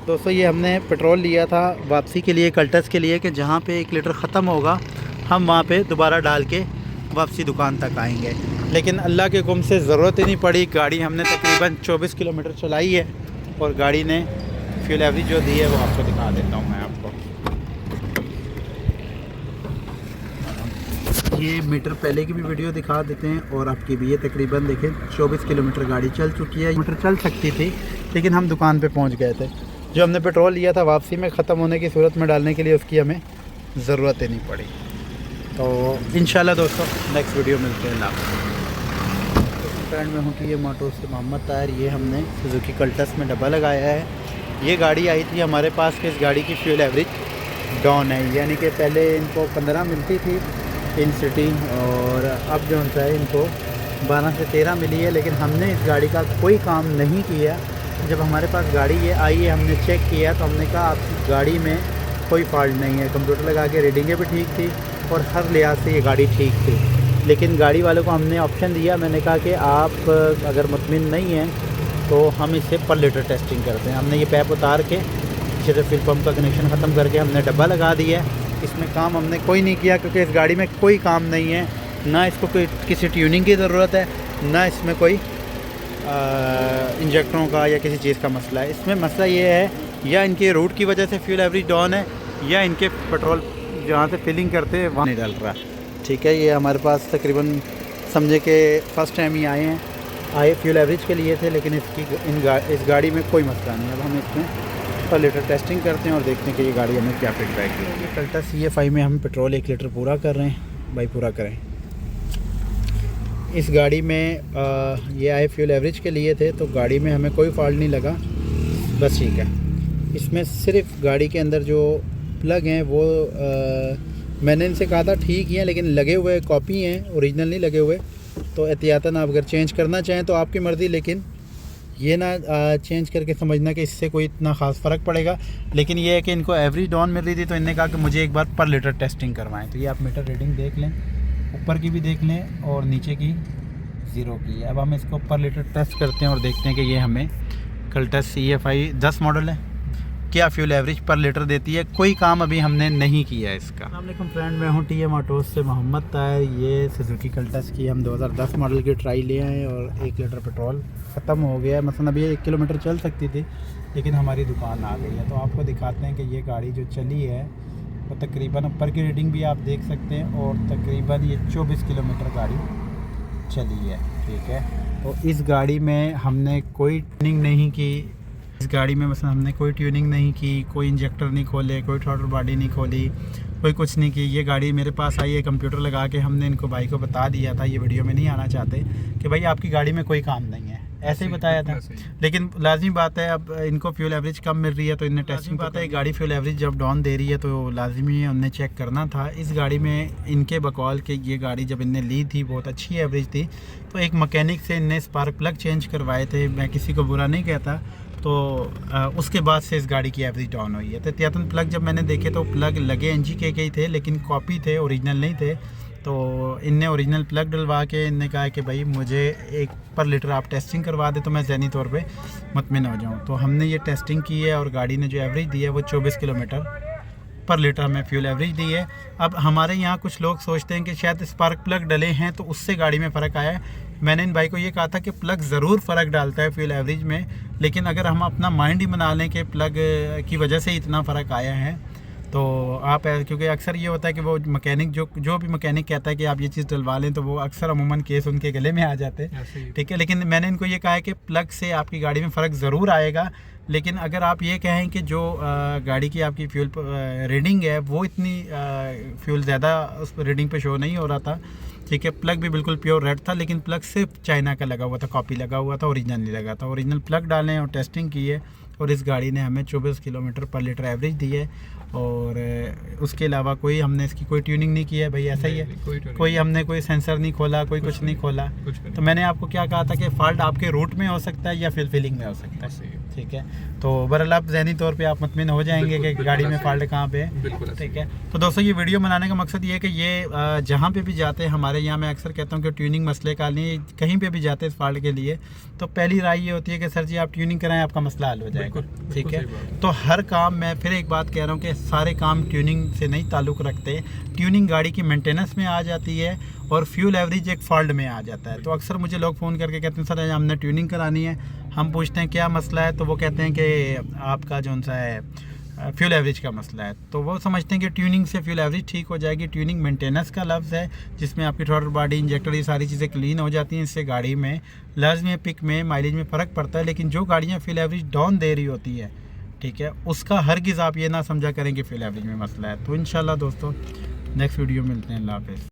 दोस्तों ये हमने पेट्रोल लिया था वापसी के लिए, कल्टस के लिए, कि जहाँ पे 1 लीटर ख़त्म होगा हम वहाँ पे दोबारा डाल के वापसी दुकान तक आएंगे। लेकिन अल्लाह के हुक्म से ज़रूरत ही नहीं पड़ी। गाड़ी हमने तकरीबन 24 किलोमीटर चलाई है और गाड़ी ने फ्यूल एवरेज जो दी है वो आपको दिखा देता हूँ मैं आपको। ये मीटर पहले की भी वीडियो दिखा देते हैं और आपकी भी। ये तकरीबन देखें 24 किलोमीटर गाड़ी चल चुकी है। मीटर चल सकती थी लेकिन हम दुकान पे पहुंच गए थे। जो हमने पेट्रोल लिया था वापसी में ख़त्म होने की सूरत में डालने के लिए उसकी हमें ज़रूरत ही नहीं पड़ी। तो इंशाल्लाह दोस्तों नेक्स्ट वीडियो मिलते हैं। फ्रेंड में हूँ कि ये मोटर्स से मोहम्मद ताहिर। ये हमने सुजुकी कल्टस में डब्बा लगाया है। ये गाड़ी आई थी हमारे पास कि इस गाड़ी की फ्यूल एवरेज डाउन है, यानी कि पहले इनको 15 मिलती थी इन सिटी और अब जो है इनको 12 से 13 मिली है। लेकिन हमने इस गाड़ी का कोई काम नहीं किया। जब हमारे पास गाड़ी ये आई है हमने चेक किया तो हमने कहा आपकी गाड़ी में कोई फॉल्ट नहीं है। कंप्यूटर लगा के रीडिंगें भी ठीक थी और हर लिहाज से ये गाड़ी ठीक थी। लेकिन गाड़ी वालों को हमने ऑप्शन दिया, मैंने कहा कि आप अगर मुतमिन नहीं हैं तो हम इसे पर लीटर टेस्टिंग करते हैं। हमने ये पैप उतार के अच्छे से फ्यूल पम्प का कनेक्शन ख़त्म करके हमने डब्बा लगा दिया है। इसमें काम हमने कोई नहीं किया क्योंकि इस गाड़ी में कोई काम नहीं है, ना इसको कोई किसी ट्यूनिंग की ज़रूरत है, ना इसमें कोई इंजेक्टरों का या किसी चीज़ का मसला है। इसमें मसला ये है या इनके रूट की वजह से फ्यूल एवरेज डाउन है या इनके पेट्रोल जहाँ से फिलिंग करते हैं वहाँ नहीं डल रहा। ठीक है, ये हमारे पास तकरीबन समझे कि फ़र्स्ट टाइम ही आए फ्यूल एवरेज के लिए थे। लेकिन इस गाड़ी में कोई मसला नहीं है। अब हम इसमें पर लीटर टेस्टिंग करते हैं और देखते हैं कि ये गाड़ी हमें क्या फीडबैक देगी। कल्टस CF5 में हम पेट्रोल 1 लीटर पूरा कर रहे हैं। भाई पूरा करें। इस गाड़ी में ये आए फ्यूल एवरेज के लिए थे तो गाड़ी में हमें कोई फॉल्ट नहीं लगा, बस ठीक है। इसमें सिर्फ गाड़ी के अंदर जो प्लग हैं वो मैंने इनसे कहा था ठीक ही हैं लेकिन लगे हुए कॉपी हैं, ओरिजिनल नहीं लगे हुए। तो एहतियातन आप अगर चेंज करना चाहें तो आपकी मर्ज़ी, लेकिन ये ना चेंज करके समझना कि इससे कोई इतना ख़ास फ़र्क पड़ेगा। लेकिन ये है कि इनको एवरेज डाउन मिल रही थी तो इन्होंने कहा कि मुझे एक बार पर लीटर टेस्टिंग करवाएं। तो ये आप मीटर रीडिंग देख लें, ऊपर की भी देख लें और नीचे की 0 की है। अब हम इसको पर लीटर टेस्ट करते हैं और देखते हैं कि ये हमें कल्टस CF5 10 मॉडल है क्या फ्यूल एवरेज पर लीटर देती है। कोई काम अभी हमने नहीं किया है इसका। अस्सलाम वालेकुम फ्रेंड, मैं हूँ TM मोटर्स से मोहम्मद ताहिर। ये सुजुकी कल्टस की हम 2010 मॉडल की ट्राई लिए हैं और 1 लीटर पेट्रोल ख़त्म हो गया है। मतलब अभी 1 किलोमीटर चल सकती थी लेकिन हमारी दुकान आ गई है। तो आपको दिखाते हैं कि ये गाड़ी जो चली है वो तकरीबन ऊपर की रीडिंग भी आप देख सकते हैं और तकरीबन ये 24 किलोमीटर गाड़ी चली है। ठीक है, तो इस गाड़ी में हमने कोई ट्यूनिंग नहीं की। इस गाड़ी में मतलब हमने कोई ट्यूनिंग नहीं की, कोई इंजेक्टर नहीं खोले, कोई थ्रॉटल बॉडी नहीं खोली, कोई कुछ नहीं की। ये गाड़ी मेरे पास आई है, कंप्यूटर लगा के हमने इनको भाई को बता दिया था, ये वीडियो में नहीं आना चाहते कि भाई आपकी गाड़ी में कोई काम नहीं है, ऐसे ही बताया था। लेकिन लाजमी बात है अब इनको फ्यूल एवरेज कम मिल रही है तो इन्हें टेस्टिंग बात है। गाड़ी फ्यूल एवरेज जब डाउन दे रही है तो लाजमी है उन्हें चेक करना था। इस गाड़ी में इनके बकौल के ये गाड़ी जब इनने ली थी बहुत अच्छी एवरेज थी तो एक मकैनिक से इनने स्पार्क प्लग चेंज करवाए थे। मैं किसी को बुरा नहीं कहता। तो उसके बाद से इस गाड़ी की एवरेज डाउन हुई है। तो एहतियातन प्लग जब मैंने देखे तो प्लग लगे NGK के ही थे लेकिन कॉपी थे, ओरिजिनल नहीं थे। तो इनने ओरिजिनल प्लग डलवा के इनने कहा कि भाई मुझे 1 पर लीटर आप टेस्टिंग करवा दे तो मैं ज़हनी तौर पे मुतमिन हो जाऊँ। तो हमने ये टेस्टिंग की है और गाड़ी ने जो एवरेज दी है वो 24 किलोमीटर पर लीटर हमें फ्यूल एवरेज दी है। अब हमारे यहाँ कुछ लोग सोचते हैं कि शायद स्पार्क प्लग डले हैं तो उससे गाड़ी में फ़र्क आया है। मैंने इन भाई को ये कहा था कि प्लग ज़रूर फ़र्क डालता है फ्यूल एवरेज में, लेकिन अगर हम अपना माइंड ही बना लें कि प्लग की वजह से इतना फ़र्क आया है तो आप, क्योंकि अक्सर ये होता है कि वो मैकेनिक जो भी मैकेनिक कहता है कि आप ये चीज़ डलवा लें तो वो अक्सर अमूमन केस उनके गले में आ जाते हैं। ठीक है, लेकिन मैंने इनको ये कहा है कि प्लग से आपकी गाड़ी में फ़र्क ज़रूर आएगा। लेकिन अगर आप ये कहें कि जो गाड़ी की आपकी फ्यूल रीडिंग है वो इतनी फ्यूल ज़्यादा उस रीडिंग पे शो नहीं हो रहा था। ठीक है, प्लग भी बिल्कुल प्योर रेड था लेकिन प्लग सिर्फ चाइना का लगा हुआ था, कॉपी लगा हुआ था, ओरिजिनल नहीं लगा था। ओरिजिनल प्लग डालें और टेस्टिंग की है और इस गाड़ी ने हमें 24 किलोमीटर पर लीटर एवरेज दी है। और उसके अलावा कोई हमने इसकी कोई ट्यूनिंग नहीं की है भाई, ऐसा ही है? कोई हमने कोई सेंसर नहीं खोला, कोई कुछ नहीं खोला। तो मैंने आपको क्या कहा था कि फ़ॉल्ट आपके रूट में हो सकता है या फिलिंग में हो सकता है, ठीक है? तो बहरहाल आप ज़हनी तौर पे आप मुतमिन हो जाएंगे कि गाड़ी में फ़ॉल्ट कहाँ पे है, ठीक है? तो दोस्तों ये वीडियो बनाने का मकसद ये है कि ये जहाँ पे भी जाते हैं हमारे यहाँ, मैं अक्सर कहता हूँ कि ट्यूनिंग मसले का नहीं, कहीं पे भी जाते हैं इस फ़ॉल्ट के लिए, तो पहली राय ये होती है कि सर जी आप ट्यूनिंग कराएं, आपका मसला हल हो जाएगा, ठीक है? तो हर काम, मैं फिर एक बात कह रहा हूँ कि सारे काम ट्यूनिंग से नहीं ताल्लुक़ रखते। ट्यूनिंग गाड़ी की मेंटेनेंस में आ जाती है और फ्यूल एवरेज एक फॉल्ट में आ जाता है। तो अक्सर मुझे लोग फ़ोन करके कहते हैं सर हमने ट्यूनिंग करानी है, हम पूछते हैं क्या मसला है, तो वो कहते हैं कि आपका जो सा है फ्यूल एवरेज का मसला है। तो वो समझते हैं कि ट्यूनिंग से फ्यूल एवरेज ठीक हो जाएगी। ट्यूनिंग मेंटेनेंस का लफ्ज़ है जिसमें आपकी थ्रॉटल बॉडी, इंजेक्टर, ये सारी चीज़ें क्लीन हो जाती हैं। इससे गाड़ी में लर्ज में, पिक में, माइलेज में फ़र्क पड़ता है। लेकिन जो गाड़ियाँ फ्यूल एवरेज डाउन दे रही होती है, ठीक है, उसका हरगिज़ आप ये ना समझा करें कि फ्यूल एवरेज में मसला है। तो इंशाल्लाह दोस्तों नेक्स्ट वीडियो मिलते हैं। अल्लाह हाफ़िज़।